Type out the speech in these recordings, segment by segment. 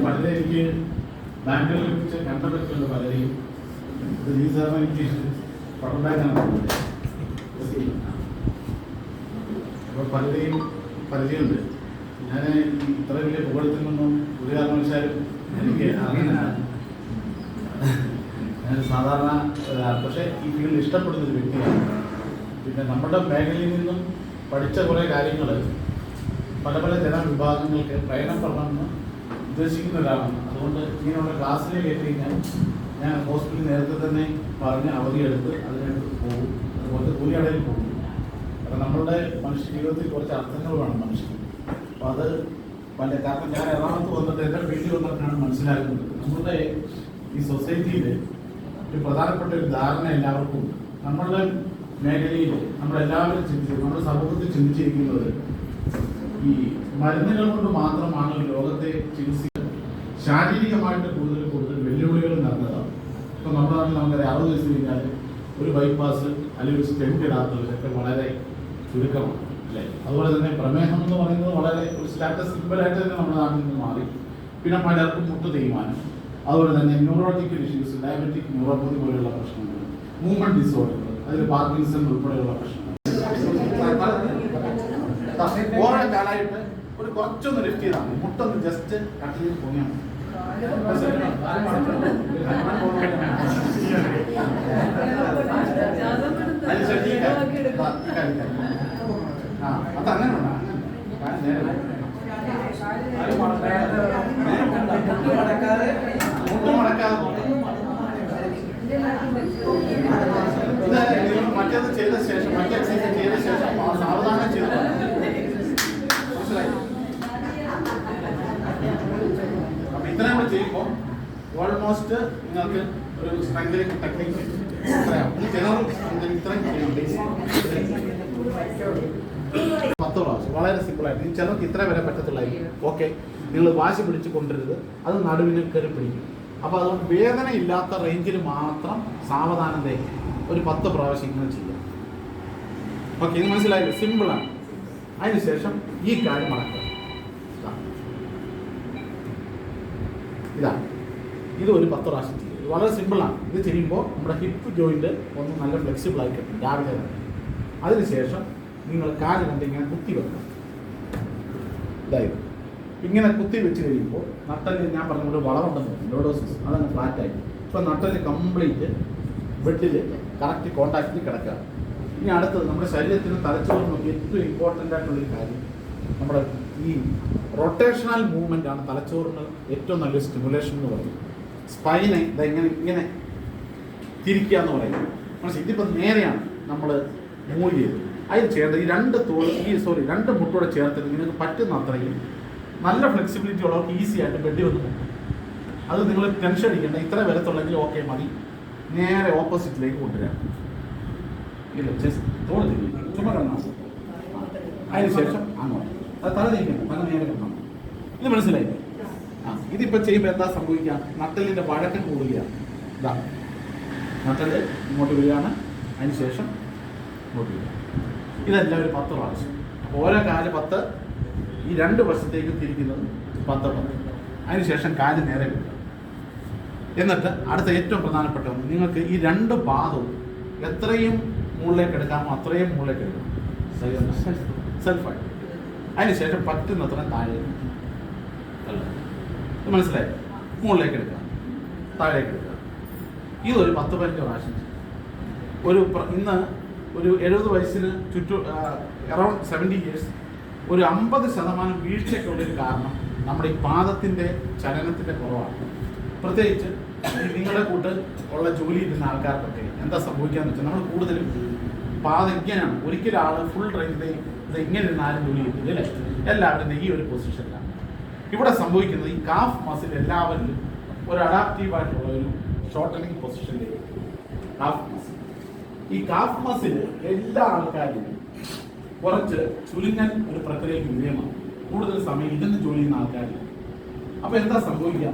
പലരെ എനിക്ക് ബാങ്കുകളിൽ വെച്ച് കണ്ടപറ്റുള്ള പലരെയും ഈ സാറിന് എനിക്ക് പടണ്ടാക്കാണ് അപ്പോൾ പലരെയും പരിചയമുണ്ട്. ഞാൻ ഇത്ര വലിയ പുകഴത്തിൽ നിന്നും ഒരു കാരണവശാലും എനിക്ക് അറിയുന്നില്ല. ഞാൻ സാധാരണ പക്ഷേ ഈ ഫീൽഡ് ഇഷ്ടപ്പെടുന്നൊരു വ്യക്തിയാണ്. പിന്നെ നമ്മുടെ മേഖലയിൽ നിന്നും പഠിച്ച കുറേ കാര്യങ്ങൾ പല പല ജനവിഭാഗങ്ങൾക്ക് പ്രയോജനപ്പെടണമെന്ന് ഉദ്ദേശിക്കുന്ന ഒരാളാണ്. അതുകൊണ്ട് ഇങ്ങനെയുള്ള ക്ലാസ്സിനെ കേട്ട് കഴിഞ്ഞാൽ ഞാൻ ഹോസ്പിറ്റലിൽ നേരത്തെ തന്നെ പറഞ്ഞ് അവധിയെടുത്ത് അതിനടുത്ത് പോകും. അതുപോലെ കൂലിയടയിൽ പോകും. കാരണം നമ്മളുടെ മനുഷ്യ ജീവിതത്തിൽ കുറച്ച് അർത്ഥങ്ങൾ വേണം മനുഷ്യന്. അപ്പോൾ അത് കാരണം ഞാൻ എറണാകുളത്ത് വന്നിട്ട് എൻ്റെ വീട്ടിൽ വന്നിട്ടാണ് മനസ്സിലാക്കുന്നത് നമ്മളുടെ ഈ സൊസൈറ്റിയിൽ ഒരു പ്രധാനപ്പെട്ട ഒരു ധാരണ എല്ലാവർക്കും ഉണ്ട്. നമ്മളുടെ മേഖലയിൽ നമ്മളെല്ലാവരും നമ്മുടെ സമൂഹത്തിൽ ചിന്തിച്ചിരിക്കുന്നത് ഈ മരുന്നുകൾ കൊണ്ട് മാത്രമാണ് ലോകത്തെ ചികിത്സിക്കുന്നത്. ശാരീരികമായിട്ട് കൂടുതൽ വെല്ലുവിളികൾ നടന്നതാണ്. ഇപ്പം നമ്മുടെ നാട്ടിൽ നമുക്കറിയാം 60 വയസ്സ് കഴിഞ്ഞാൽ ഒരു ബൈപ്പാസ് അല്ലെങ്കിൽ ഒരു സ്റ്റെൻറ്റ് ഇടാത്തവരൊക്കെ വളരെ ചുരുക്കമാണ് അല്ലേ. അതുപോലെ തന്നെ പ്രമേഹം എന്ന് പറയുന്നത് വളരെ ഒരു സ്റ്റാറ്റസ് സിമ്പിളായിട്ട് തന്നെ നമ്മുടെ നാട്ടിൽ നിന്ന് മാറി. പിന്നെ പലർക്കും മുട്ട് തേയ്മാനം, അതുപോലെ തന്നെ ന്യൂറോളജിക്കൽ ഇഷ്യൂസ്, ഡയബറ്റിക് ന്യൂറോപ്പതി പോലെയുള്ള പ്രശ്നങ്ങൾ, മൂവ്മെന്റ് ഡിസോർഡറുകൾ, അതിൽ പാർക്കിൻസൺ ഉൾപ്പെടെയുള്ള പ്രശ്നങ്ങൾ. ഓരോ കാലമായിട്ട് ഒരു കുറച്ചൊന്ന് ലിഫ്റ്റ് ചെയ്താണ് മുട്ടൊന്ന് ജസ്റ്റ് കട്ട് ചെയ്ത് പോയാണ്. അതങ്ങനെ മറ്റേത് ചെയ്ത ശേഷം മറ്റേ എക്സസൈസ് ചെയ്ത ശേഷം സാവധാനം ചെയ്ത് മനസ്സിലായി. അപ്പൊ ഇത്രയും കൂടെ ചെയ്യുമ്പോൾ ഓൾമോസ്റ്റ് നിങ്ങൾക്ക് ഒരു സ്ട്രെങ്തനിങ് ടെക്നിക്ക് ഇത്രയും ചെയ്യണം. 10 പ്രാവശ്യം വളരെ സിമ്പിളായിട്ട്. ചിലർക്ക് ഇത്ര വരെ പറ്റത്തുള്ളായിരിക്കും. ഓക്കെ, നിങ്ങൾ വാശി പിടിച്ച് കൊണ്ടുവരുത്, അത് നടുവിന് കയറി പിടിക്കും. അപ്പോൾ അതുകൊണ്ട് വേദന ഇല്ലാത്ത റേഞ്ചിൽ മാത്രം സാവധാനം ഒരു 10 പ്രാവശ്യം ഇങ്ങനെ ചെയ്യാം. ഓക്കെ, ഇത് മനസ്സിലായില്ലേ? സിമ്പിളാണ്. അതിനുശേഷം ഈ കാര്യം മടക്കുക. ഇതാണ് ഇത് ഒരു 10 പ്രാവശ്യം ചെയ്യും. വളരെ സിമ്പിളാണ്. ഇത് ചെയ്യുമ്പോൾ നമ്മുടെ ഹിപ്പ് ജോയിന്റ് ഒന്ന് നല്ല ഫ്ലെക്സിബിൾ ആയി കിട്ടും രാവിലെ തന്നെ. അതിനുശേഷം നിങ്ങൾ കാല് കണ്ട് ഇങ്ങനെ കുത്തി വെക്കണം. ഇതായത് ഇങ്ങനെ കുത്തി വെച്ച് കഴിയുമ്പോൾ നട്ടല് ഞാൻ പറഞ്ഞ ഒരു വളവുണ്ടെന്ന് പറഞ്ഞു, ലോഡോസിസ്, അതങ്ങ് ഫ്ലാറ്റായി. ഇപ്പം നട്ടല് കംപ്ലീറ്റ് ബെഡിൽ കറക്റ്റ് കോണ്ടാക്റ്റിൽ കിടക്കുക. ഇനി അടുത്തത് നമ്മുടെ ശരീരത്തിന് തലച്ചോറിന് ഏറ്റവും ഇമ്പോർട്ടൻ്റ് ആയിട്ടുള്ളൊരു കാര്യം നമ്മുടെ ഈ റൊട്ടേഷണൽ മൂവ്മെൻ്റ് ആണ് തലച്ചോറിന് ഏറ്റവും നല്ലൊരു സ്റ്റിമുലേഷൻ എന്ന് പറയുന്നത്. സ്പൈനെ ഇങ്ങനെ തിരിക്കുക എന്ന് പറയുന്നത് മനസ്സിലായി. ഇതിപ്പോൾ നേരെയാണ് നമ്മൾ മൂവ് ചെയ്തത്. അതിന് ചെയ്യേണ്ടത് ഈ രണ്ട് മുട്ടോടെ ചേർത്തിട്ട് നിങ്ങൾക്ക് പറ്റുന്ന അത്രയും നല്ല ഫ്ലെക്സിബിലിറ്റി ഉള്ളവർക്ക് ഈസി ആയിട്ട് ബെഡിൽ വന്ന് പോകും. അത് നിങ്ങൾ ടെൻഷൻ അടിക്കേണ്ട. ഇത്ര വരത്തുള്ളെങ്കിൽ ഓക്കെ മതി. നേരെ ഓപ്പോസിറ്റിലേക്ക് കൊണ്ടുവരാം. ഇല്ല തോട് തിരിക്കും, ചുമ കണ്ണാം. അതിനുശേഷം അങ്ങോട്ട് അത് തല തിരിക്കണം, തല നേരെ കണ്ണാം. ഇത് മനസ്സിലായില്ലേ? ഇതിപ്പോൾ ചെയ്യുമ്പോൾ എന്താ സംഭവിക്കുക? നട്ടലിൻ്റെ വഴക്കം കൂടുകയാണ്. ഇതാ നട്ടല് ഇങ്ങോട്ട് വരികയാണ്, അതിനുശേഷം ഇങ്ങോട്ട് വരിക. ഇതെല്ലാം ഒരു 10 പ്രാവശ്യം. ഓരോ കാല് 10, ഈ 2 വശത്തേക്ക് തിരിക്കുന്നത് 10. അതിനുശേഷം കാല് നേരെ വെക്കുക. എന്നിട്ട് അടുത്ത ഏറ്റവും പ്രധാനപ്പെട്ട ഒന്ന്, നിങ്ങൾക്ക് ഈ 2 പാദവും എത്രയും മുകളിലേക്ക് എടുക്കാമോ അത്രയും മുകളിലേക്ക് എടുക്കണം, സെൽഫായിട്ട്. അതിനുശേഷം പറ്റുന്നത്ര താഴെ മനസ്സിലായി, മുകളിലേക്ക് എടുക്കുക, താഴേക്ക് എടുക്കുക. ഇതൊരു 10-15 പ്രാവശ്യം. ഇന്ന് ഒരു 70 വയസ്സിന് ചുറ്റും അറൗണ്ട് 70 ഇയേഴ്സ് ഒരു 50% വീഴ്ചയ്ക്കുള്ളൊരു കാരണം നമ്മുടെ ഈ പാദത്തിൻ്റെ ചലനത്തിൻ്റെ കുറവാണ്. പ്രത്യേകിച്ച് നിങ്ങളുടെ കൂട്ട് ഉള്ള ജോലി ഇരുന്ന ആൾക്കാർക്കൊക്കെ എന്താ സംഭവിക്കാന്ന് വെച്ചാൽ നമ്മൾ കൂടുതലും പാദം ഇങ്ങനെയാണ്. ഒരിക്കലും ആൾ ഫുൾ റേഞ്ചിൽ ഇത് ഇങ്ങനെ ഇരുന്ന് ആരും ജോലി ചെയ്തില്ല അല്ലേ. എല്ലാവരും ഈ ഒരു പൊസിഷനിലാണ്. ഇവിടെ സംഭവിക്കുന്നത് ഈ കാഫ് മസിൽ എല്ലാവരിലും ഒരു അഡാപ്റ്റീവായിട്ടുള്ള ഒരു ഷോർട്ടനിങ് പൊസിഷനിലേക്ക്. കാഫ് മസിൽ, ഈ കാഫ് മസിൽ എല്ലാ ആൾക്കാരിലും കുറച്ച് ചുരുങ്ങൻ ഒരു പ്രക്രിയയ്ക്ക് വിധേയമാണ്. കൂടുതൽ സമയം ഇരുന്ന് ജോലി ചെയ്യുന്ന ആൾക്കാരിൽ. അപ്പോൾ എന്താ സംഭവിക്കുക?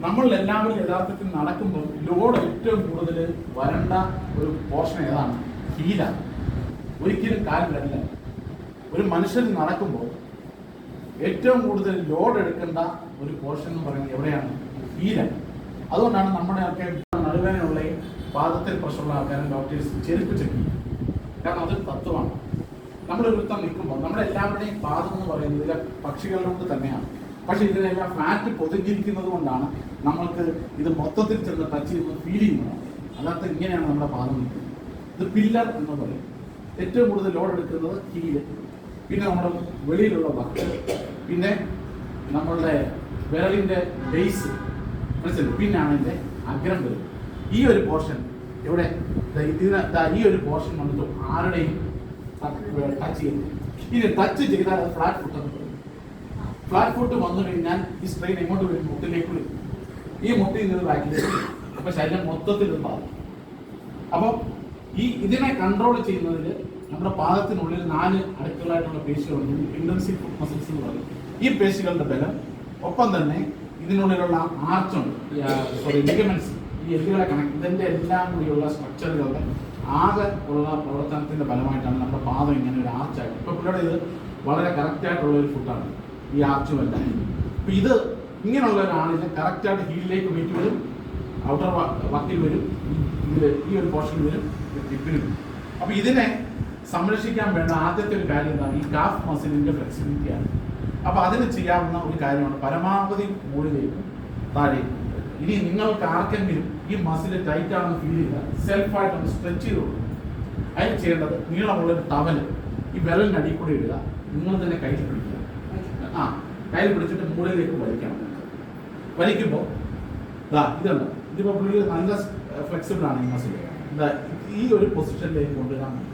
നമ്മൾ എല്ലാവരും യഥാർത്ഥത്തിൽ നടക്കുമ്പോൾ ലോഡ് ഏറ്റവും കൂടുതൽ വരേണ്ട ഒരു പോർഷൻ ഏതാണ്? ഹീലാണ്. ഒരിക്കലും കാലിലല്ല. ഒരു മനുഷ്യൻ നടക്കുമ്പോൾ ഏറ്റവും കൂടുതൽ ലോഡ് എടുക്കേണ്ട ഒരു പോർഷൻ എന്ന് പറയുന്നത് എവിടെയാണ്? ഹീലാണ്. അതുകൊണ്ടാണ് നമ്മുടെയൊക്കെ നടുവേദനയുള്ള പാദത്തിൽ പ്രശ്നമുള്ള ആൾക്കാരും ഡോക്ടേഴ്സ് ചെരുപ്പ് ചെക്ക് ചെയ്യും. കാരണം അതൊരു തത്വമാണ്. നമ്മൾ ഒരുത്തം നിൽക്കുമ്പോൾ നമ്മുടെ എല്ലാവരുടെയും പാദം എന്ന് പറയുന്നത് ഇതിലെ പക്ഷികളുടെ തന്നെയാണ്. പക്ഷെ ഇതിനെല്ലാം ഫ്ലാറ്റ് പൊതിഞ്ഞിരിക്കുന്നത് കൊണ്ടാണ് നമ്മൾക്ക് ഇത് മൊത്തത്തിൽ ചെന്ന് ടച്ച് ചെയ്യുന്നത് ഫീൽ ചെയ്യുന്നത്. അല്ലാത്ത ഇങ്ങനെയാണ് നമ്മുടെ പാദം നിൽക്കുന്നത്. ഇത് പില്ലർ എന്ന് പറയും. ഏറ്റവും കൂടുതൽ ലോഡ് എടുക്കുന്നത് ഹീല്, പിന്നെ നമ്മുടെ വെളിയിലുള്ള വക്ക്, പിന്നെ നമ്മളുടെ വിരലിൻ്റെ ബേസ്, മനസ്സിലായി, പിന്നാണ് ഇതിൻ്റെ അഗ്രം വരും. ഈ ഒരു പോർഷൻ ഇവിടെ ഈ ഒരു പോർഷൻ വന്നിട്ട് ആരുടെയും ടച്ച് ചെയ്യുന്നു. ഇനി ടച്ച് ചെയ്താൽ അത് ഫ്ലാറ്റ് ഫുട്ട് എന്ന് പറയും. ഫ്ലാറ്റ് ഫുട്ട് വന്നു കഴിഞ്ഞാൽ ഈ സ്ട്രെയിൻ എങ്ങോട്ട് വരും? മുട്ടിലേക്ക് വരും. ഈ മുട്ടിൽ നിന്ന് ബാക്കിലേക്ക് വരും. അപ്പൊ ശരീരം മൊത്തത്തിൽ ഇത് ബാധിക്കും. അപ്പോൾ ഇതിനെ കൺട്രോൾ ചെയ്യുന്നതിൽ നമ്മുടെ പാദത്തിനുള്ളിൽ 4 അടുക്കളായിട്ടുള്ള പേശികളുണ്ട്. ഇന്റൻസീവ് ഫുട്ട് മസിൽസ് എന്ന് പറയും. ഈ പേശികളുടെ ബലം, ഒപ്പം തന്നെ ഇതിനുള്ളിലുള്ള ആർച്ചുണ്ട്, ലിഗമെന്റ്സ്, ഈ എല്ലുകളെ കണക്ട്, ഇതിന്റെ എല്ലാം കൂടിയുള്ള സ്ട്രക്ചറുകളുടെ ആകെ ഉള്ള പ്രവർത്തനത്തിന്റെ ഫലമായിട്ടാണ് നമ്മുടെ പാദം ഇങ്ങനെ ഒരു ആർച്ചായിട്ട്. ഇപ്പൊ പിള്ളേരുടെ ഇത് വളരെ കറക്റ്റായിട്ടുള്ള ഒരു ഫുട്ടാണ് ഈ ആർച്ചുമല്ല. അപ്പൊ ഇത് ഇങ്ങനെയുള്ള ഒരാളിന് കറക്റ്റായിട്ട് ഹീലിലേക്ക് മീറ്റ് വരും, ഔട്ടർ വക്കിൽ വരും, ഈ ഒരു പോർഷനിൽ വരും, ടിപ്പിന് വരും. അപ്പൊ ഇതിനെ സംരക്ഷിക്കാൻ വേണ്ട ആദ്യത്തെ ഒരു കാര്യം എന്താണ്? ഈ കാഫ് മസിലിന്റെ ഫ്ലെക്സിബിലിറ്റിയാണ്. അപ്പൊ അതിന് ചെയ്യാവുന്ന ഒരു കാര്യമാണ് പരമാവധി മുകളിലേക്കും താഴേക്കും. ഇനി നിങ്ങൾക്ക് ആർക്കെങ്കിലും ഈ മസിൽ ടൈറ്റ് ആണെന്ന് ഫീൽ ചെയ്താൽ സെൽഫായിട്ടൊന്ന് സ്ട്രെച്ച് ചെയ്ത് കൊടുക്കും. അതിന് ചെയ്യേണ്ടത് നീളമുള്ളൊരു ടവൽ ഈ വിരലിനടിയിൽ കൂടി ഇടുക, നിങ്ങൾ തന്നെ കയ്യിൽ പിടിക്കുക. കയ്യിൽ പിടിച്ചിട്ട് മുകളിലേക്ക് വലിക്കണം. വലിക്കുമ്പോൾ ഇതുണ്ട്, ഇതിപ്പോൾ പുള്ളി നല്ല ഫ്ലെക്സിബിൾ ആണ് ഈ മസിൽ. ഈ ഒരു പൊസിഷനിലേക്ക് കൊണ്ടുവരാൻ പറ്റും.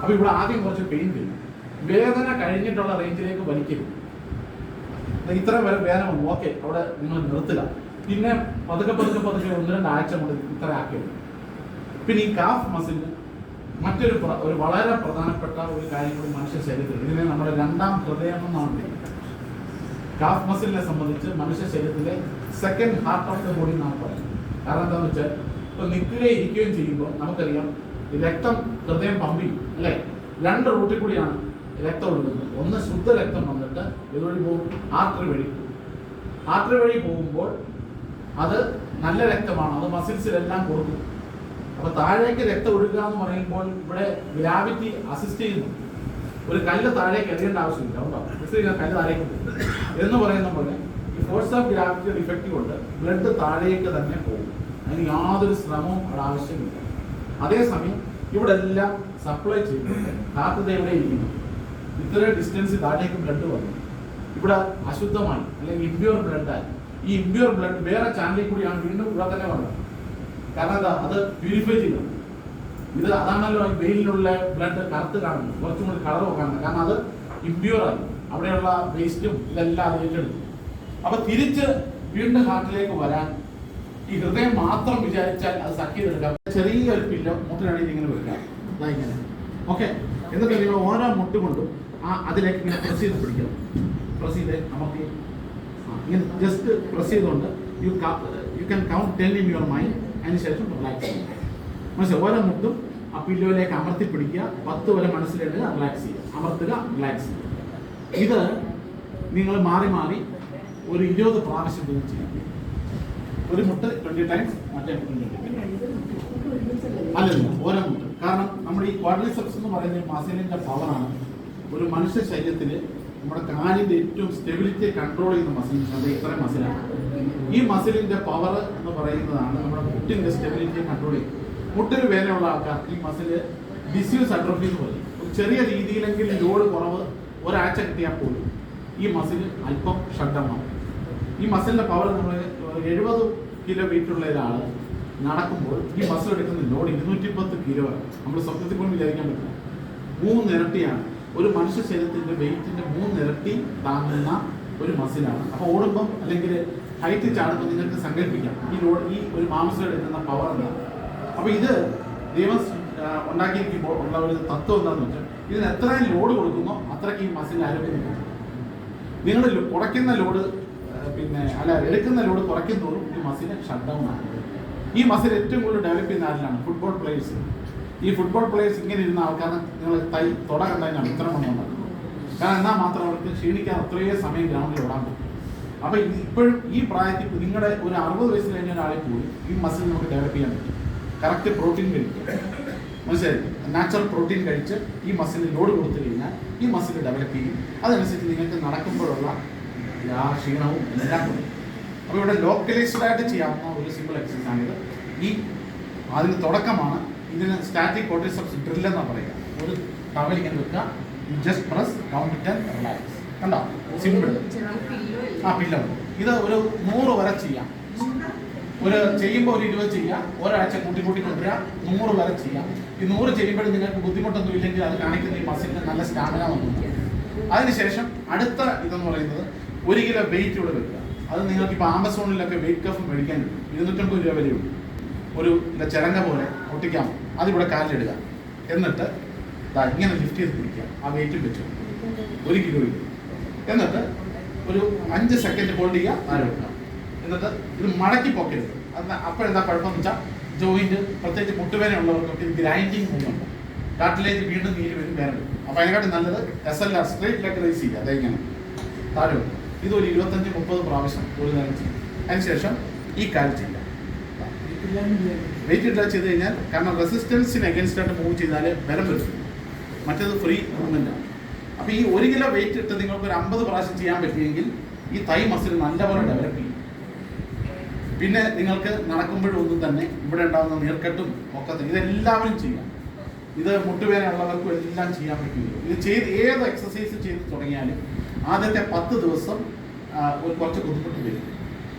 അപ്പൊ ഇവിടെ ആദ്യം കുറച്ച് പെയിൻ വരും. വേദന കഴിഞ്ഞിട്ടുള്ള റേഞ്ചിലേക്ക് വലിക്കരുത്. ഇത്ര വരെ വേദന വന്നു, ഓക്കെ, അവിടെ നിങ്ങൾ നിർത്തുക. പിന്നെ പതുക്കെ 1-2 ആഴ്ച കൊണ്ട് ഇത്ര ആക്കിയത്. പിന്നെ ഈ കാഫ് മസിലിന് മറ്റൊരു വളരെ പ്രധാനപ്പെട്ട ഒരു കാര്യം കൂടി മനുഷ്യ ശരീരത്തിൽ, ഇതിനെ നമ്മുടെ 2ാം ഹൃദയം എന്നാണ് വിളിക്കുന്നത്. കാഫ് മസിലിനെ സംബന്ധിച്ച് മനുഷ്യ ശരീരത്തിലെ second heart of the body എന്നാണ് പറയുന്നത്. കാരണം എന്താണെന്ന് വെച്ചാൽ ഇപ്പൊ നിൽക്കുകയും ഇരിക്കുകയും ചെയ്യുമ്പോൾ നമുക്കറിയാം രക്തം ഹൃദയം പമ്പ് ചെയ്യും, അല്ലേ? 2 റൂട്ടിൽ കൂടിയാണ് രക്തം ഒഴുകുന്നത്. ഒന്ന് ശുദ്ധ രക്തം വന്നിട്ട് ഇതുവഴി പോകും, ആർട്ടറി വഴി. ആർട്ടറി വഴി പോകുമ്പോൾ അത് നല്ല രക്തമാണ്, അത് മസിൽസിലെല്ലാം കൊടുക്കും. അപ്പൊ താഴേക്ക് രക്തം ഒഴുകുക എന്ന് പറയുമ്പോൾ ഇവിടെ ഗ്രാവിറ്റി അസിസ്റ്റ് ചെയ്യുന്നു. ഒരു കല്ല് താഴേക്ക് എറിയേണ്ട ആവശ്യമില്ല, കല്ല് താഴേക്ക് പോകും എന്ന് പറയുന്ന പോലെ ഈ ഫോഴ്സ് ഓഫ് ഗ്രാവിറ്റി ഇഫക്റ്റ് കൊണ്ട് ബ്ലഡ് താഴേക്ക് തന്നെ പോകും. അതിന് യാതൊരു ശ്രമവും അവിടെ ആവശ്യമില്ല. അതേസമയം ഇവിടെ എല്ലാം സപ്ലൈ ചെയ്യുന്നുണ്ട്. ഹാർട്ട് എവിടെ ഇരിക്കുന്നു, ഇത്ര ഡിസ്റ്റൻസ് താഴേക്ക് ബ്ലഡ് വന്നു, ഇവിടെ അശുദ്ധമായി അല്ലെങ്കിൽ ഇമ്പ്യൂർ ബ്ലഡായി. ഈ ഇമ്പ്യൂർ ബ്ലഡ് വേറെ ചാനലിൽ കൂടിയാണ് വീണ്ടും ഇവിടെ തന്നെ വന്നത്. കാരണം എന്താ? അത് പ്യൂരിഫൈ ചെയ്തത്. ഇത് അതാണല്ലോ വെയിലുള്ള ബ്ലഡ് കറുത്ത് കാണുന്നത്, കുറച്ചും കൂടി കളർ കാണുന്നത്. കാരണം അത് ഇമ്പ്യൂറായി, അവിടെയുള്ള വേസ്റ്റും ഇതെല്ലാം അത് ഏറ്റെടുത്തു. അപ്പൊ തിരിച്ച് വീണ്ടും ഹാർട്ടിലേക്ക് വരാൻ ഈ ഹൃദയം മാത്രം വിചാരിച്ചാൽ അത് സഖ് ചെയ്തെടുക്കാം. ചെറിയൊരു പില്ലോ മുട്ടിനടിയിൽ ഇങ്ങനെ വെക്കാം, അതാ ഇങ്ങനെ. ഓക്കെ, എന്നിട്ട് നിങ്ങൾ ഓരോ മുട്ട് കൊണ്ടും അതിലേക്ക് ഇങ്ങനെ പ്രസ് ചെയ്ത് പിടിക്കണം. പ്രസ് ചെയ്ത് അമർത്തി ഇങ്ങനെ ജസ്റ്റ് പ്രസ് ചെയ്തുകൊണ്ട് you can count 10 in your mind. അതിന് ശേഷം റിലാക്സ് ചെയ്യുക. മനസ്സിലായി? ഓരോ മുട്ടും ആ പില്ലോയിലേക്ക് അമർത്തി പിടിക്കുക. 10 വരെ മനസ്സിലിടുക, റിലാക്സ് ചെയ്യുക, അമർത്തുക, റിലാക്സ് ചെയ്യുക. ഇത് നിങ്ങൾ മാറി മാറി ഒരു 20 പ്രാവശ്യം ചെയ്യും. ഒരു മുട്ട് 20 ടൈംസ്, മറ്റേ മുട്ട് 20 അല്ലല്ല, ഓരോ മുട്ട്. കാരണം നമ്മുടെ ഈ ക്വാഡ്രിസെപ്സ് എന്ന് പറയുന്ന മസിലിന്റെ പവറാണ് ഒരു മനുഷ്യ ശരീരത്തിൽ നമ്മുടെ കാലിന്റെ ഏറ്റവും സ്റ്റെബിലിറ്റി കൺട്രോൾ ചെയ്യുന്ന മസിൽ. അത് ഇത്രയും മസിലാണ്. ഈ മസിലിന്റെ പവർ എന്ന് പറയുന്നതാണ് നമ്മുടെ മുട്ടിന്റെ സ്റ്റെബിലിറ്റിയെ കൺട്രോൾ ചെയ്യുന്നത്. മുട്ടിന് വേദനയുള്ള ആൾക്കാർക്ക് ഈ മസില് ഡിസ്യൂസ് അട്രോഫി എന്ന് പറയും. ചെറിയ രീതിയിലെങ്കിലും ലോഡ് കുറവ് ഒരാഴ്ച കിട്ടിയാൽ പോലും ഈ മസിൽ അല്പം ഷട്ടമാണ്. ഈ മസിലിന്റെ പവർ നമ്മൾ 70 കിലോ വെയിറ്റ് ഉള്ള ഒരാൾ നടക്കുമ്പോൾ ഈ മസിൽ എടുക്കുന്ന ലോഡ് 210 കിലോ ആണ്. നമ്മൾ സ്വപ്നത്തിൽ പോലും വിചാരിക്കാൻ പറ്റില്ല. 3 ഇരട്ടിയാണ്. ഒരു മനുഷ്യ ശരീരത്തിന്റെ വെയിറ്റിന്റെ 3 ഇരട്ടി താങ്ങുന്ന ഒരു മസിലാണ്. അപ്പോൾ ഓടുമ്പം അല്ലെങ്കിൽ ഹൈറ്റ് ചാടുമ്പോൾ നിങ്ങൾക്ക് സങ്കല്പിക്കാം ഈ ലോഡ്, ഈ ഒരു മാംസം എടുക്കുന്ന പവർ എന്താണ്. അപ്പോൾ ഇത് ദൈവം ഉണ്ടാക്കിയിരിക്കുമ്പോൾ ഉള്ള ഒരു തത്വം എന്താണെന്ന് വെച്ചാൽ ഇതിന് എത്രയും ലോഡ് കൊടുക്കുന്നോ അത്രയ്ക്ക് ഈ മസിൽ ആരോഗ്യം കിട്ടും. നിങ്ങൾ കുറയ്ക്കുന്ന ലോഡ് എടുക്കുന്ന ലോഡ് കുറയ്ക്കും തോറും ഈ മസിൽ ഷട്ട് ഡൗൺ ആണ്. ഈ മസിൽ ഏറ്റവും കൂടുതൽ ഡെവലപ്പ് ചെയ്യുന്ന ആരിലാണ്? Football players. ഈ ഫുട്ബോൾ പ്ലേയേഴ്സ് ഇങ്ങനെ ഇരുന്ന ആൾക്കാരെ നിങ്ങൾ തുട കണ്ടതിനാണ് ഇത്ര മണം ഉണ്ടാക്കുന്നത്. കാരണം എന്നാൽ മാത്രം അവർക്ക് ക്ഷീണിക്കാൻ അത്രയേ സമയം ഗ്രൗണ്ടിൽ ഓടാൻ പറ്റും. അപ്പോൾ ഇപ്പോഴും ഈ പ്രായത്തിൽ നിങ്ങളുടെ ഒരു 60 വയസ്സ് കഴിഞ്ഞ ഒരാളെ പോലും ഈ മസിൽ നമുക്ക് ഡെവലപ്പ് ചെയ്യാൻ പറ്റും. കറക്റ്റ് പ്രോട്ടീൻ കഴിക്കുക, മനസ്സിലായി, നാച്ചുറൽ പ്രോട്ടീൻ കഴിച്ച് ഈ മസിലിന് ലോഡ് കൊടുത്തു കഴിഞ്ഞാൽ ഈ മസിൽ ഡെവലപ്പ് ചെയ്യും. അതനുസരിച്ച് നിങ്ങൾക്ക് നടക്കുമ്പോഴുള്ള എല്ലാ ക്ഷീണവും എല്ലാം കുറയും. അപ്പോൾ ഇവിടെ ലോക്കലൈസ്ഡ് ആയിട്ട് ചെയ്യാവുന്ന ഒരു സിമ്പിൾ എക്സസൈസ് ആണിത്. ഈ അതിന് തുടക്കമാണ്. ഇതിന് സ്റ്റാറ്റിക് കോർട്ടിസെപ്സ് ഡ്രിൽ എന്നാണ് പറയുക. ഒരു ടവൽ ഇങ്ങനെ വെക്കുക, ജസ്റ്റ് പ്രസ്, കൗണ്ട് 10, റിലാക്സ്. കണ്ടോ, സിമ്പിൾ. പില്ലോ ഇത് ഒരു 100 വരെ ചെയ്യാം. ഒരു ചെയ്യുമ്പോൾ ഒരു 20 ചെയ്യാം, ഒരാഴ്ച കൂട്ടി കൊണ്ടുവരിക, 100 വരെ ചെയ്യാം. ഈ 100 ചെയ്യുമ്പോഴും നിങ്ങൾക്ക് ബുദ്ധിമുട്ടൊന്നും ഇല്ലെങ്കിൽ അത് കാണിക്കുന്ന ഈ മസിലിന് നല്ല സ്റ്റാമിന വന്നു. അതിനുശേഷം അടുത്ത ഇതെന്ന് പറയുന്നത് 1 കിലോ വെയിറ്റ് ഇവിടെ വെക്കുക. അത് നിങ്ങൾക്ക് ഇപ്പോൾ ആമസോണിലൊക്കെ വെയിറ്റ് കഫ് മേടിക്കാൻ കിട്ടും. 250 രൂപ വിലയുണ്ട്. ഒരു ചിരങ്ങ പോലെ ഒട്ടിക്കാം, അതിവിടെ കാലിലിടുക. എന്നിട്ട് ഇങ്ങനെ ലിഫ്റ്റ് ചെയ്ത് പിടിക്കുക. ആ വെയിറ്റും വെച്ചു 1 കിലോ. എന്നിട്ട് ഒരു 5 സെക്കൻഡ് ഹോൾഡ് ചെയ്യുക, താഴെ വെക്കുക. എന്നിട്ട് ഇത് മടക്കി പോക്കരുത്. അത് അപ്പോഴെന്താ കുഴപ്പമെന്ന് വെച്ചാൽ ജോയിൻറ്റ്, പ്രത്യേകിച്ച് മുട്ടുവേന ഉള്ളവർക്കൊക്കെ ഇത് ഗ്രൈൻഡിങ് മൂവ്മെന്റ്, കാട്ടിലേക്ക് വീണ്ടും നീര് വരും, വേറെ വരും. അപ്പോൾ അതിനെക്കാട്ടും നല്ലത് SLR, സ്ട്രേറ്റ് ലെഗ് റൈസ് ചെയ്യുക. അതെങ്ങനെ താഴെ വെക്കുക. ഇതൊരു 25-30 പ്രാവശ്യം ഒരു നേരം ചെയ്യും. അതിനുശേഷം ഈ കാൽ ചെയ്യുക. വെയിറ്റ് ഇട്ടാ ചെയ്ത് കഴിഞ്ഞാൽ, കാരണം റെസിസ്റ്റൻസിന് അഗേൻസ്റ്റ് ആയിട്ട് മൂവ് ചെയ്താൽ ബലം വരും. മറ്റേത് ഫ്രീ മൂവ്മെൻറ്റാണ്. അപ്പോൾ ഈ 1 കിലോ വെയിറ്റ് ഇട്ട് നിങ്ങൾക്ക് ഒരു 50 പ്രാവശ്യം ചെയ്യാൻ പറ്റുമെങ്കിൽ ഈ തൈ മസിൽ നല്ലപോലെ ഡെവലപ്പ് ചെയ്യും. പിന്നെ നിങ്ങൾക്ക് നടക്കുമ്പോഴൊന്നും തന്നെ ഇവിടെ ഉണ്ടാകുന്ന നീർക്കെട്ടും ഒക്കെ ഇതെല്ലാവരും ചെയ്യാം. ഇത് മുട്ടുവേദന ഉള്ളവർക്കും എല്ലാം ചെയ്യാൻ പറ്റുമല്ലോ. ഇത് ചെയ്ത് ഏത് എക്സസൈസ് ചെയ്ത് തുടങ്ങിയാലും ആദ്യത്തെ 10 ദിവസം കുറച്ച് ബുദ്ധിമുട്ട് വരും.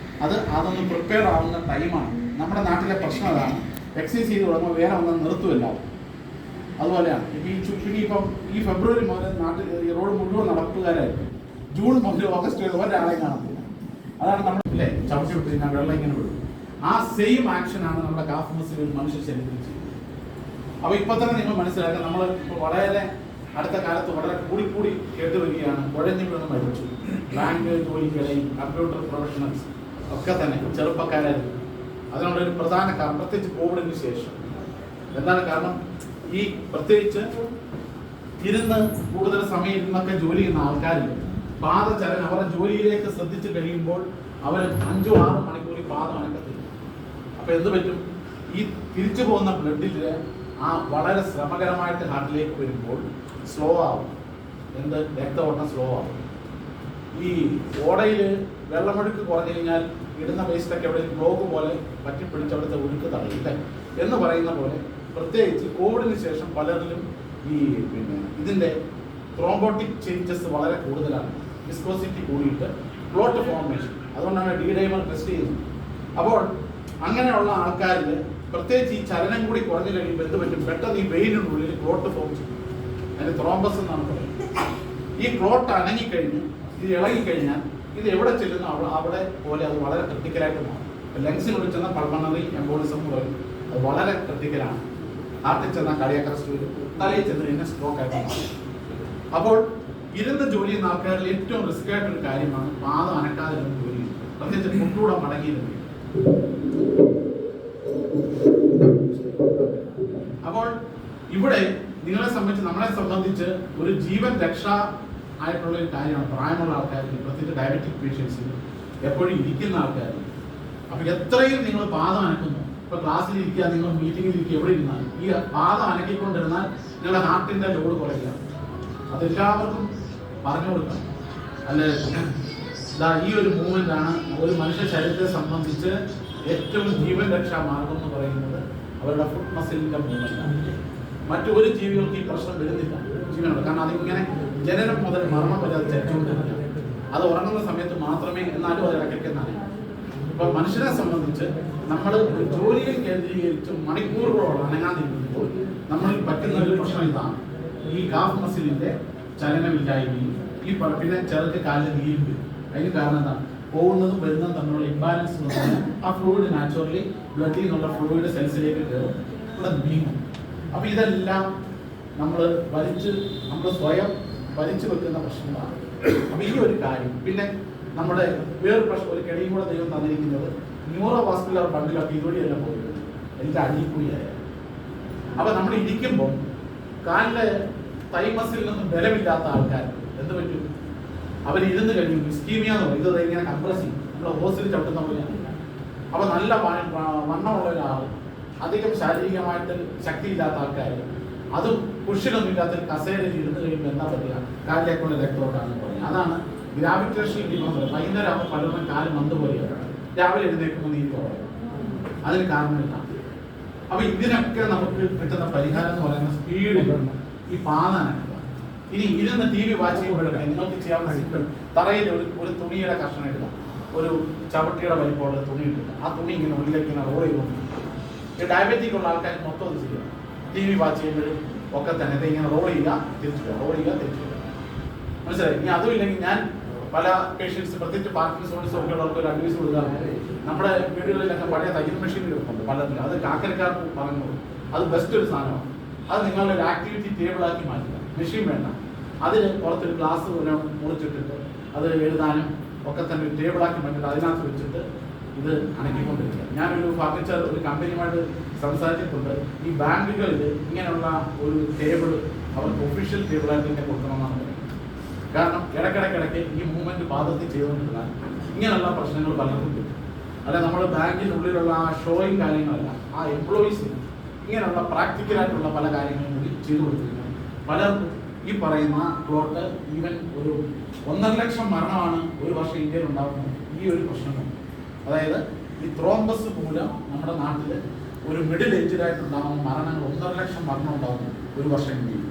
അതൊന്ന് പ്രിപ്പയർ ആവുന്ന ടൈമാണ്. നമ്മുടെ നാട്ടിലെ പ്രശ്നം അതാണ്. എക്സസൈസ് ചെയ്ത് തുടങ്ങുമ്പോൾ വേറെ ഒന്നും നിർത്തുമല്ലോ. അതുപോലെയാണ് ഇപ്പം ഈ ഫെബ്രുവരി മുതൽ നാട്ടിൽ ഈ റോഡ് മുഴുവൻ നടപ്പുകാരായിരിക്കും. ജൂൺ മുതൽ ഓഗസ്റ്റ് വരെ ഒരാളെ കാണത്തില്ല. അതാണ് നമ്മൾ ഇല്ലേ ചവിട്ടി വിട്ട് കഴിഞ്ഞാൽ വെള്ളം ഇങ്ങനെ വിടും. ആ സെയിം ആക്ഷനാണ് നമ്മുടെ കാഫ് മസിൽ ഒരു മനുഷ്യ ശരീരത്തിൽ ചെയ്യുന്നത്. അപ്പോൾ ഇപ്പം തന്നെ നിങ്ങൾ മനസ്സിലാക്കുക, നമ്മൾ ഇപ്പോൾ വളരെ അടുത്ത കാലത്ത് വളരെ കൂടി കേട്ട് വരികയാണ് കുഴഞ്ഞു വീണ് മരിച്ചു. ബാങ്ക് ജോലികളെയും കമ്പ്യൂട്ടർ പ്രൊഫഷണൽസ് ഒക്കെ തന്നെ ചെറുപ്പക്കാരായിരുന്നു. അതിനുള്ളൊരു പ്രധാന കാരണം പ്രത്യേകിച്ച് കോവിഡിന് ശേഷം എന്താണ് കാരണം, ഈ പ്രത്യേകിച്ച് ഇരുന്ന് കൂടുതൽ സമയം ഇരുന്നൊക്കെ ജോലി ചെയ്യുന്ന ആൾക്കാരിൽ പാദചലനം അവരുടെ ജോലിയിലേക്ക് ശ്രദ്ധിച്ച് കഴിയുമ്പോൾ അവർ 5-6 മണിക്കൂർ പാദം അനക്കത്തില്ല. അപ്പോൾ എന്ത് പറ്റും, ഈ തിരിച്ചു പോകുന്ന ബ്ലഡിൽ ആ വളരെ ശ്രമകരമായിട്ട് ഹാർട്ടിലേക്ക് വരുമ്പോൾ സ്ലോ ആവും. രക്തഓട്ടം സ്ലോ ആവും. ഈ ഓടയിൽ വെള്ളമൊഴുക്ക് കുറഞ്ഞു കഴിഞ്ഞാൽ ഇടുന്ന വേസ്റ്റൊക്കെ എവിടെ ബ്ലോക്ക് പോലെ പറ്റിപ്പിടിച്ച് അവിടുത്തെ ഒഴുക്ക് തടയില്ല എന്ന് പറയുന്ന പോലെ, പ്രത്യേകിച്ച് കോവിഡിന് ശേഷം പലരിലും ഈ ഇതിൻ്റെ ത്രോംബോട്ടിക് ചേഞ്ചസ് വളരെ കൂടുതലാണ്. വിസ്കോസിറ്റി കൂടിയിട്ട് ക്ലോട്ട് ഫോർമേഷൻ, അതുകൊണ്ടാണ് ഡൈമർ ടെസ്റ്റ് ചെയ്യുന്നത്. അപ്പോൾ അങ്ങനെയുള്ള ആൾക്കാരിൽ പ്രത്യേകിച്ച് ഈ ചലനം കൂടി കുറഞ്ഞു കഴിയുമ്പോൾ എന്ത് പറ്റും, പെട്ടെന്ന് ഈ വെയിനുള്ളിൽ ക്ലോട്ട് ഫോം ചെയ്യും. അതിന് ത്രോംബസ് എന്നാണ് പറയുന്നത്. ഈ ക്ലോട്ട് അനങ്ങിക്കഴിഞ്ഞ് ഇത് ഇളകിക്കഴിഞ്ഞാൽ ഇത് എവിടെ ചെല്ലുന്നു അവിടെ പോലെ അത് വളരെ ക്രിട്ടിക്കലായിട്ട് മാറും. ലങ്സിനുള്ളിൽ ചെന്ന പൾമണറി എംബോളിസം പറയും, അത് വളരെ ക്രിട്ടിക്കലാണ്. ഹാർട്ടിൽ ചെന്നാൽ കാർഡിയാക് അറസ്റ്റ് വരും, തലയിൽ ചെന്ന് കഴിഞ്ഞാൽ സ്ട്രോക്ക് ആയിട്ട് മാറും. അപ്പോൾ ഇരുന്ന് ജോലി ചെയ്യുന്ന ആൾക്കാരിൽ ഏറ്റവും റിസ്ക് ആയിട്ടൊരു കാര്യമാണ് പാദം അനക്കാതെ ജോലി ചെയ്യുന്നത്. പ്രത്യേകിച്ച് മുട്ടൂടെ മടങ്ങിയിരുന്നു. അപ്പോൾ ഇവിടെ നിങ്ങളെ സംബന്ധിച്ച്, നമ്മളെ സംബന്ധിച്ച് ഒരു ജീവൻ രക്ഷ ആയിട്ടുള്ള ഒരു കാര്യമാണ് പ്രായമുള്ള ആൾക്കാർക്ക്, പ്രത്യേകിച്ച് ഡയബറ്റിക് പേഷ്യൻസിന്, എപ്പോഴും ഇരിക്കുന്ന ആൾക്കാർ. അപ്പോൾ എത്രയും നിങ്ങൾ പാദം അനക്കുന്നു, ഇപ്പോൾ ക്ലാസ്സിൽ ഇരിക്കുക, നിങ്ങൾ മീറ്റിങ്ങിൽ ഇരിക്കുക, എവിടെ ഇരുന്നാൽ ഈ പാദം അനക്കിക്കൊണ്ടിരുന്നാൽ നിങ്ങളുടെ ഹാർട്ടിൻ്റെ ലോഡ് കുറയില്ല. അതെല്ലാവർക്കും പറഞ്ഞു കൊടുക്കണം. അല്ലെ, ഈ ഒരു മൂവ്മെൻ്റാണ് ഒരു മനുഷ്യ ശരീരത്തെ സംബന്ധിച്ച് ഏറ്റവും ജീവൻ രക്ഷാ മാർഗം എന്ന് പറയുന്നത് അവരുടെ ഫുട് മസിലിൻ്റെ മൂവ്മെൻ്റാണ്. മറ്റൊരു ജീവികൾക്ക് ഈ പ്രശ്നം വരുന്നില്ല ജീവനുണ്ട്. കാരണം അതിങ്ങനെ ജനനം മുതൽ മരണം വരെ അത് ചരിച്ചുകൊണ്ടിരിക്കുകയാണ്. അത് ഉറങ്ങുന്ന സമയത്ത് മാത്രമേ, എന്നാലും അത് ഇടയ്ക്കെന്നാണ്. ഇപ്പം മനുഷ്യനെ സംബന്ധിച്ച് നമ്മൾ ജോലിയിൽ കേന്ദ്രീകരിച്ച് മണിക്കൂറുകളോളം അനങ്ങാതിരിക്കുമ്പോൾ നമ്മളിൽ പറ്റുന്ന ഒരു പ്രശ്നം ഇതാണ്. ഈ കാഫ് മസിലിൻ്റെ ചലനമില്ലായ്മയും ഈ പിന്നെ ചെറുക്ക് കാലിൽ നീരും വരും. അതിന് കാരണം എന്താണ്, പോകുന്നതും വരുന്നതും തമ്മിലുള്ള ഇംബാലൻസ് വന്നാൽ ആ ഫ്ലൂയിഡ് നാച്ചുറലി ബ്ലഡിൽ നിന്നുള്ള ഫ്ലൂയിഡ് സെൽസിലേക്ക് കയറും, ഇവിടെ നീങ്ങും. അപ്പോൾ ഇതെല്ലാം നമ്മൾ സ്വയം വലിച്ചു വെക്കുന്ന പ്രശ്നങ്ങളാണ്. അപ്പോൾ ഈ ഒരു കാര്യം, പിന്നെ നമ്മുടെ വേറെ പ്രശ്നം, ഒരു കെടിയും കൂടെ ദൈവം തന്നിരിക്കുന്നത് ന്യൂറോ വാസ്കുലർ ബണ്ടിലൊക്കെ ഇതുവഴിയെല്ലാം പോയിട്ട് എല്ലാം അടിയിൽ കൂടിയായ. അപ്പോൾ നമ്മൾ ഇരിക്കുമ്പോൾ കാലിലെ തൈ മസിൽ നിന്നും ബലമില്ലാത്ത ആൾക്കാർ എന്ത് പറ്റും, അവർ ഇരുന്ന് കഴിയുമ്പോൾ ഇസ്കീമിയ എന്ന് പറയും. ഇത് ഇങ്ങനെ കംപ്രസ് ചെയ്യും, നമ്മുടെ ഹോസിൽ ചവിട്ടുന്ന പോലെയാണ്. അപ്പോൾ നല്ല വണ്ണമുള്ള ഒരാൾ, അധികം ശാരീരികമായിട്ട് ശക്തിയില്ലാത്ത ആൾക്കാർ, അതും കുഷിലൊന്നും ഇല്ലാത്ത കസേരയിൽ ഇരുന്ന് കഴിയുമ്പോൾ എന്താ പറയുക, കാലിലേക്കുള്ള രക്തോട്ടാണ് പറയുന്നത്. അതാണ് ഗ്രാവിറ്റേഷൻ ഡിഫറൻസ്. വൈകുന്നേരം ആകുമ്പോൾ പലർക്കും കാല് മന്ത് പോലെയാണ്, രാവിലെ എഴുന്നേൽക്കുമ്പോൾ നീര് കുറയും. അതിന് കാരണമില്ല. അപ്പൊ ഇതിനൊക്കെ നമുക്ക് കിട്ടുന്ന പരിഹാരം എന്ന് പറയുന്ന സ്പീഡിൽ ഈ പാത അനക്കുക. ഇനി ഇരുന്ന് TV വാച്ച് ചെയ്യുമ്പോഴൊക്കെ നിങ്ങൾക്ക് ചെയ്യാവുന്ന സിമ്പിൾ, തറയിൽ ഒരു തുണിയുടെ കഷ്ണം ഇടുക, ഒരു ചവിട്ടിയുടെ വലിപ്പമുള്ള തുണി ഇടുക, ആ തുണി ഇങ്ങനെ ഉള്ളിലേക്ക് ഇങ്ങനെ റോൾ ചെയ്തുകൊണ്ട് ഈ ഡയബറ്റിക് ഉള്ള ആൾക്കാർ മൊത്തം അത് ചെയ്യുക. TV വാച്ച് ചെയ്യുമ്പോഴും ഒക്കെ തന്നെ ഇത് ഇങ്ങനെ റോൾ ചെയ്യുക, തിരിച്ചു റോൾ ചെയ്യുക, തിരിച്ചു വരിക. മനസ്സിലായി? ഇനി അതും ഇല്ലെങ്കിൽ ഞാൻ പല പേഷ്യൻസ്, പ്രത്യേകിച്ച് പാർക്കിൻസോൺസ് ഒക്കെ ഉള്ളവർക്ക് ഒരു അഡ്വൈസ് കൊടുക്കാറുണ്ട്. നമ്മുടെ വീടുകളിലൊക്കെ പഴയ തയ്യൽ മെഷീൻ എടുക്കുന്നുണ്ട് പലരും. അത് കാക്കരക്കാർക്ക് പറഞ്ഞു, അത് ബെസ്റ്റ് ഒരു സാധനമാണ്. അത് നിങ്ങളുടെ ഒരു ആക്ടിവിറ്റി ടേബിളാക്കി മാറ്റുക. മെഷീൻ വേണ്ട, അതിന് പുറത്തൊരു ഗ്ലാസ് പോലെ മുറിച്ചിട്ടിട്ട് അത് എഴുതാനും ഒക്കെ തന്നെ ഒരു ടേബിളാക്കി മാറ്റിട്ട് അതിനകത്ത് വെച്ചിട്ട് ഇത് അണക്കിക്കൊണ്ടിരിക്കുക. ഞാനൊരു ഫർണിച്ചർ ഒരു കമ്പനിയുമായിട്ട് സംസാരിച്ചിട്ടുണ്ട്. ഈ ബാങ്കുകളിൽ ഇങ്ങനെയുള്ള ഒരു ടേബിൾ അവർക്ക് ഒഫീഷ്യൽ ടേബിളായിട്ട് തന്നെ കൊടുക്കണമെന്നാണ് പറയുന്നത്. കാരണം ഇടയ്ക്കിടയ്ക്കിടയ്ക്ക് ഈ മൂവ്മെന്റ് പാദത്തിൽ ചെയ്തുകൊണ്ടിരുന്നാൽ ഇങ്ങനെയുള്ള പ്രശ്നങ്ങൾ പലർക്കും കിട്ടും. അല്ല, നമ്മൾ ബാങ്കിനുള്ളിലുള്ള ആ ഷോയും കാര്യങ്ങളല്ല, ആ എംപ്ലോയീസിന് ഇങ്ങനെയുള്ള പ്രാക്ടിക്കലായിട്ടുള്ള പല കാര്യങ്ങളും കൂടി ചെയ്തു കൊടുത്തിരിക്കുന്നത്. പലർക്കും ഈ പറയുന്ന പ്ലോട്ട് ഈവൻ ഒരു 1.5 ലക്ഷം മരണമാണ് ഒരു വർഷം ഇന്ത്യയിൽ ഉണ്ടാകുന്നത് ഈ ഒരു പ്രശ്നം. അതായത് ഈ ത്രോംബസ് മൂലം നമ്മുടെ നാട്ടിൽ ഒരു മിഡിൽ ഏജിലായിട്ടുണ്ടാകുന്ന മരണങ്ങൾ 1.5 ലക്ഷം മരണം ഉണ്ടാകുന്നു ഒരു വർഷം ഇന്ത്യയിൽ.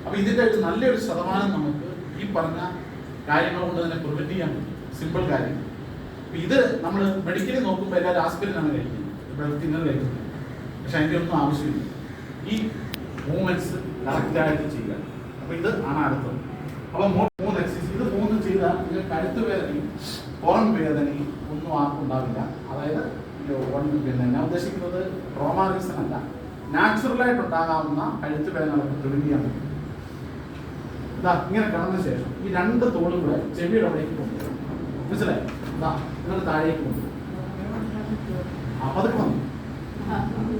അപ്പോൾ ഇതിൻ്റെ ഒരു നല്ലൊരു ശതമാനം നമുക്ക് ഈ പറഞ്ഞ കാര്യങ്ങൾ കൊണ്ട് തന്നെ പ്രിവെന്റ് ചെയ്യാൻ പറ്റും. സിമ്പിൾ കാര്യം. ഇത് നമ്മൾ മെഡിക്കലി നോക്കുമ്പോൾ എല്ലാവരും ആസ്പിരിനാണ് കഴിക്കുന്നത്, തിന്നൽ കഴിക്കുന്നത്. പക്ഷെ അതിൻ്റെ ഒന്നും ആവശ്യമില്ല. ഈ മൂവ്മെന്റ്സ് കറക്റ്റായിട്ട് ചെയ്യുക. അപ്പോൾ ഇത് ആണ് അടുത്തത്. അപ്പോൾ 3 എക്സസൈസ്, ഇത് 3 ചെയ്താൽ ഇത് കഴുത്ത് വേദനയും പുറം വേദനയും ഒന്നും ആർക്കും ഉണ്ടാവില്ല. അതായത് പിന്നെ ഞാൻ ഉദ്ദേശിക്കുന്നത് ട്രോമാ റീസൺ അല്ല, നാച്ചുറലായിട്ട് ഉണ്ടാകാവുന്ന കഴുത്ത് വേദനകൾക്ക് പ്രിവെന്റ് ചെയ്യാൻ പറ്റും. ഇതാ ഇങ്ങനെ കിടന്ന ശേഷം ഈ 2 തോളും കൂടെ ചെവിയുടെ അവിടേക്ക് കൊണ്ടുവരും. മനസ്സിലായി? ഇതാ നിങ്ങൾ താഴേക്ക് കൊണ്ടുവരും. അപ്പൊ അതൊക്കെ വന്നു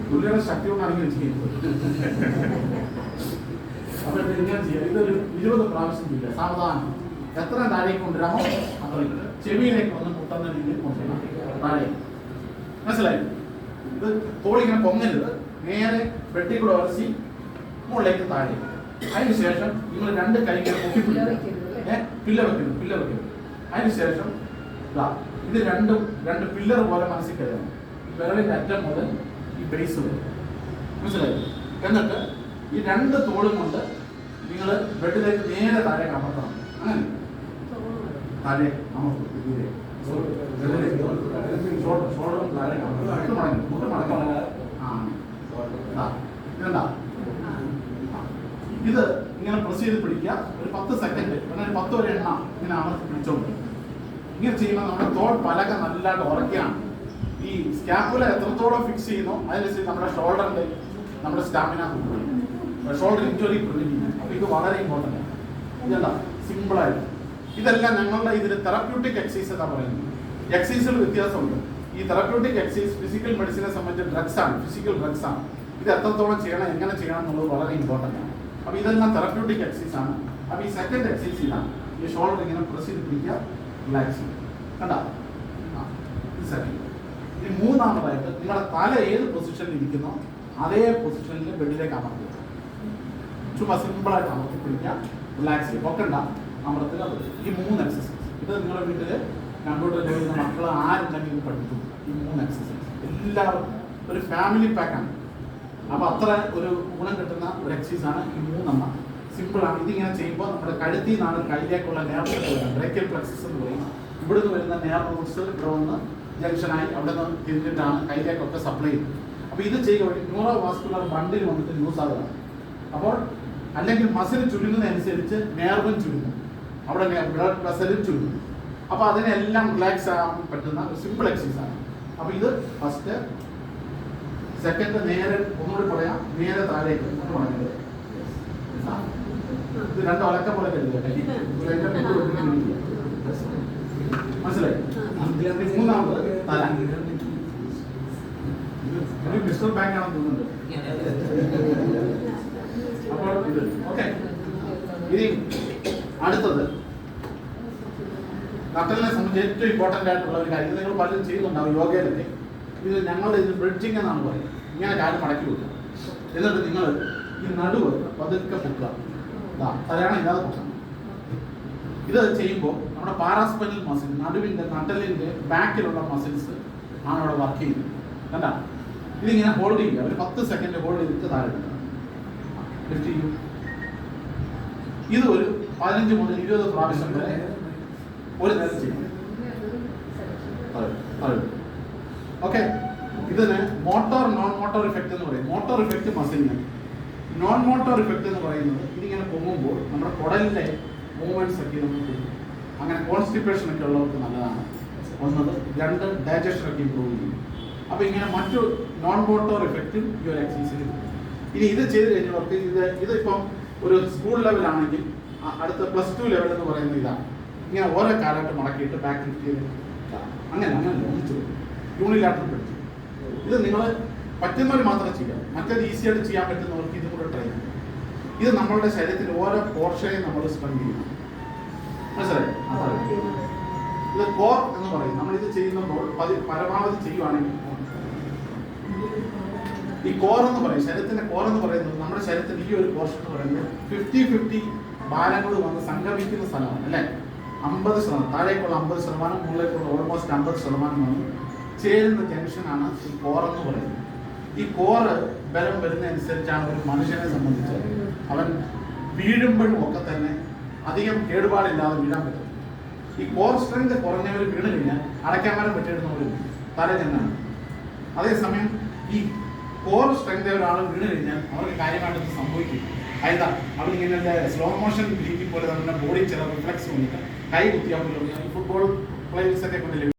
തുള്ളിയുടെ ശക്തി കൊണ്ടാണ് ഇങ്ങനെ ചെയ്യുന്നത്. അപ്പൊ ഇങ്ങനെ ചെയ്യാം. ഇതൊരു 20 പ്രാവശ്യം ചെയ്യില്ല. സാവധാനം എത്ര താഴേക്ക് കൊണ്ടുവരാമോ അത്രയും ചെവിയിലേക്ക് വന്ന് മുട്ടുന്ന രീതിയിൽ കൊണ്ടുവരണം. താഴേക്ക് മനസ്സിലായി? ഇത് തോളിങ്ങനെ പൊങ്ങരുത്, നേരെ വെട്ടി കൂടെ ഉറച്ചി മുകളിലേക്ക് താഴെ. അതിനുശേഷം നിങ്ങൾ 2 കൈ പില്ല വെക്കരുത്. അതിനുശേഷം ഇത് രണ്ട് പില്ലർ പോലെ മനസ്സിൽ കരുതണം. വിരലിന്റെ അറ്റം മുതൽ ഈ ബേസ് വരും. മനസ്സിലായി? എന്നിട്ട് ഈ 2 തോളും കൊണ്ട് നിങ്ങൾ ബെഡിലേക്ക് നേരെ താഴെ അമർത്തണം. അങ്ങനെ താഴെ അമർത്തും. ഇത് ഇങ്ങനെ പ്രസ് ചെയ്ത് പിടിക്കുക. ഒരു 10 സെക്കൻഡ്, ഒരു 10 വരെ എണ്ണ ഇങ്ങനെ അമർത്തി പിടിച്ചോണ്ട് ഇങ്ങനെ ചെയ്യുമ്പോൾ നമ്മുടെ തോൾ പലക നല്ലതായിട്ട് ഉറക്കുകയാണ്. ഈ സ്കാപ്പുല എത്രത്തോളം ഫിക്സ് ചെയ്യുന്നോ അതിനനുസരിച്ച് നമ്മുടെ ഷോൾഡറിന്റെ നമ്മുടെ സ്റ്റാമിന കൂടും, ഷോൾഡർ ഇഞ്ചുറി പ്രിവെന്റ് ചെയ്യും. അപ്പോൾ ഇത് വളരെ ഇമ്പോർട്ടൻ്റ് ആണ്. ഇതല്ല സിമ്പിളായിട്ട് ഇതെല്ലാം ഞങ്ങളുടെ ഇതിൽ തെറാപ്യൂട്ടിക് എക്സസൈസ് എന്നാണ് പറയുന്നത്. എക്സസൈസിൽ വ്യത്യാസമുണ്ട്. ഈ തെറാപ്യൂട്ടിക് എക്സസൈസ് ഫിസിക്കൽ മെഡിസിനെ സംബന്ധിച്ച് ഡ്രഗ്സ് ആണ്, ഫിസിക്കൽ ഡ്രഗ്സ് ആണ്. ഇത് എത്രത്തോളം ചെയ്യണം, എങ്ങനെ ചെയ്യണം എന്നുള്ളത് വളരെ ഇമ്പോർട്ടൻ്റ് ആണ്. അപ്പോൾ ഇതെല്ലാം തെറാപ്യൂട്ടിക് എക്സസൈസ് ആണ്. അപ്പോൾ ഈ സെക്കൻഡ് എക്സസൈസ് ഇതാണ്, ഈ ഷോൾഡർ ഇങ്ങനെ പ്രസ് ചെയ്ത് പിടിക്കുക, റിലാക്സ് ചെയ്യുക. കണ്ടാ? ഇത് സെക്കൻഡ്. ഇനി മൂന്നാമതായിട്ട് നിങ്ങളുടെ തല ഏത് പൊസിഷനിൽ ഇരിക്കുന്നോ അതേ പൊസിഷനിൽ ബെഡിലേക്ക് അമർത്തുക. ചുമ്മാ സിമ്പിളായിട്ട് അമർത്തി പിടിക്കുക, റിലാക്സ് ചെയ്യുക. പൊക്കണ്ട, അമർത്തുക. ഈ 3 എക്സസൈസ് ഇത് നിങ്ങളുടെ വീട്ടിൽ കമ്പ്യൂട്ടർ ചെയ്യുന്ന മക്കൾ ആരുണ്ടെങ്കിൽ ഇത് പഠിക്കും. ഈ 3 എക്സസൈസ് എല്ലാവരും ഒരു ഫാമിലി പാക്കാണ്. അപ്പോൾ അത്ര ഒരു ഗുണം കിട്ടുന്ന ഒരു എക്സസൈസാണ് ഈ 3 സിമ്പിളാണ്. ഇതിങ്ങനെ ചെയ്യുമ്പോൾ നമ്മുടെ കഴുത്തിൽ നിന്നാണ് കയ്യിലേക്കുള്ള നേർവ് വരുന്നത്, ബ്രേക്കിയൽ പ്ലക്സസ് എന്ന് പറയും. ഇവിടുന്ന് വരുന്ന നേർവ് റൂട്ട്സ് ഇവിടെ വന്ന് ജംഗ്ഷനായി അവിടെ നിന്ന് തിരിഞ്ഞിട്ടാണ് കയ്യിലേക്കൊക്കെ സപ്ലൈ ചെയ്യുന്നത്. അപ്പോൾ ഇത് ചെയ്യുക ന്യൂറോ വാസ്കുലർ ബണ്ടിൽ വന്നിട്ട് യൂസ് ആകുക. അപ്പോൾ അല്ലെങ്കിൽ മസിൽ ചുരുങ്ങുന്നതനുസരിച്ച് നേർവും ചുരുങ്ങും, അവിടെ ബ്ലഡ് വെസലും ചുരുങ്ങും. അപ്പോൾ അതിനെല്ലാം റിലാക്സ് ആകാൻ പറ്റുന്ന ഒരു സിമ്പിൾ എക്സസൈസാണ്. അപ്പോൾ ഇത് ഫസ്റ്റ്, സെക്കൻഡ് നേരെ ഒന്നുകൂടി പറയാം, നേരെ താഴേക്ക് ഇത് 2 ഒലക്ക പോലെ കരുതുക. മനസ്സിലായി? മൂന്നാമത് തല. മിസ്റ്റർ ബാങ്ക് ആണെന്ന് തോന്നുന്നുണ്ട്. അപ്പോൾ ഇത് ഓക്കെ. ഇനി അടുത്തത് നട്ടലിനെ സംബന്ധിച്ച് ഏറ്റവും ഇമ്പോർട്ടൻ്റ് ആയിട്ടുള്ള ഒരു കാര്യം, ഇത് നിങ്ങൾ പലരും ചെയ്യുന്നുണ്ടാവും യോഗയിലൊക്കെ. ഇത് ഞങ്ങൾ ഇത് ബ്രിഡ്ജിങ് എന്നാണ് പറയുന്നത്. ഇങ്ങനെ കാര്യം മടക്കി വെക്കുക, എന്നിട്ട് നിങ്ങൾ ഈ നടുവ് പതുക്കെ പൊക്കുക, തലയാണ ഇല്ലാതെ പൊക്കണം. ഇത് ചെയ്യുമ്പോൾ നമ്മുടെ പാരാസ്പൈനൽ മസിൽ, നടുവിൻ്റെ നട്ടലിൻ്റെ ബാക്കിലുള്ള മസിൽസ് ആണ് അവിടെ വർക്ക് ചെയ്യുന്നത്. കണ്ട, ഇതിങ്ങനെ ഹോൾഡ് ചെയ്യുക, ഒരു 10 സെക്കൻഡ് ഹോൾഡ് ചെയ്തിട്ട് താഴെ ലിഫ്റ്റ് ചെയ്യും. ഇത് ഒരു 15 മുതൽ 20 പ്രാവശ്യം വരെ ഒരു നേരം ചെയ്യും. ഓക്കെ, ഇതിന് മോട്ടോർ നോൺ മോട്ടോർ ഇഫക്റ്റ് എന്ന് പറയും. മോട്ടോർ ഇഫക്റ്റ് മസിലിന്, നോൺ മോട്ടോർ ഇഫക്റ്റ് എന്ന് പറയുന്നത് ഇതിങ്ങനെ പൊങ്ങുമ്പോൾ നമ്മുടെ കുടലിലെ മൂവ്മെന്റ്സ് ഒക്കെ നമുക്ക് അങ്ങനെ കോൺസ്റ്റിപ്പേഷൻ ഒക്കെ ഉള്ളവർക്ക് നല്ലതാണ്. ഒന്നത്, 2 ഡൈജഷൻ ഒക്കെ ഇമ്പ്രൂവ് ചെയ്യും. അപ്പോൾ ഇങ്ങനെ മറ്റു നോൺ മോട്ടോർ ഇഫക്റ്റും ഈ ഒരു എക്സസൈസിൽ. ഇനി ഇത് ചെയ്ത് കഴിഞ്ഞവർക്ക് ഇതിപ്പം ഒരു സ്കൂൾ ലെവലാണെങ്കിൽ അടുത്ത +2 ലെവൽ എന്ന് പറയുന്നത് ഇതാണ്. ഇങ്ങനെ ഓരോ കാലമായിട്ട് മടക്കിയിട്ട് ബാക്ക് ലിഫ്റ്റ് ചെയ്ത് അങ്ങനെ ഒന്നിച്ചു യൂണിലാറ്ററൽ പഠിച്ചു. ഇത് നിങ്ങൾ പറ്റുന്നവർ മാത്രം ചെയ്യാം, മറ്റേത് ഈസിയായിട്ട് ചെയ്യാൻ പറ്റുന്നവർക്ക് ഇതും കൂടെ ട്രൈ ചെയ്യും. ഇത് നമ്മളുടെ ശരീരത്തിൽ ഓരോ പോർഷനെയും നമ്മൾ സ്ട്രെങ്ത് ചെയ്യണം, മനസ്സിലായി? ഇത് കോർ എന്ന് പറയും. നമ്മളിത് ചെയ്യുമ്പോൾ പരമാവധി ചെയ്യുവാണെങ്കിൽ ഈ കോർ എന്ന് പറയും, ശരീരത്തിന്റെ കോർ എന്ന് പറയുന്നത് നമ്മുടെ ശരീരത്തിന്റെ ഈ ഒരു പോർഷൻ എന്ന് പറയുന്നത് 50-50 ഭാരങ്ങൾ വന്ന് സംഗമിക്കുന്ന സ്ഥലമാണ് അല്ലേ. 50%, താഴേക്കുള്ള 50%, മുകളിലേക്കുള്ള ഓൾമോസ്റ്റ് 50% വന്ന് ചേരുന്ന ജംഗ്ഷനാണ് ഈ കോർ എന്ന് പറയുന്നത്. ഈ കോറ് ബലം വരുന്നതനുസരിച്ചാണ് ഒരു മനുഷ്യനെ സംബന്ധിച്ച് അവൻ വീഴുമ്പോഴും ഒക്കെ തന്നെ അധികം കേടുപാടില്ലാതെ വീഴാൻ പറ്റും. ഈ കോർ സ്ട്രെങ്ത് കുറഞ്ഞവർ വീണ് കഴിഞ്ഞാൽ അടയ്ക്കാമരം വെട്ടിയിടുന്നവരും തല ചെന്നാണ്. അതേസമയം ഈ കോർ സ്ട്രെങ്ത് ഒരാൾ വീണ് കഴിഞ്ഞാൽ അവർക്ക് കാര്യമായിട്ട് സംഭവിക്കും. അതായത് അവരിങ്ങനെ സ്ലോ മോഷൻ രീതി പോലെ നമ്മുടെ ബോഡി ചില റിഫ്ലക്സ് വന്നിട്ട് കൈ കുത്തിയാൽ പോലും ഈ ഫുട്ബോൾ പ്ലേയേഴ്സൊക്കെ കൊണ്ടില്ല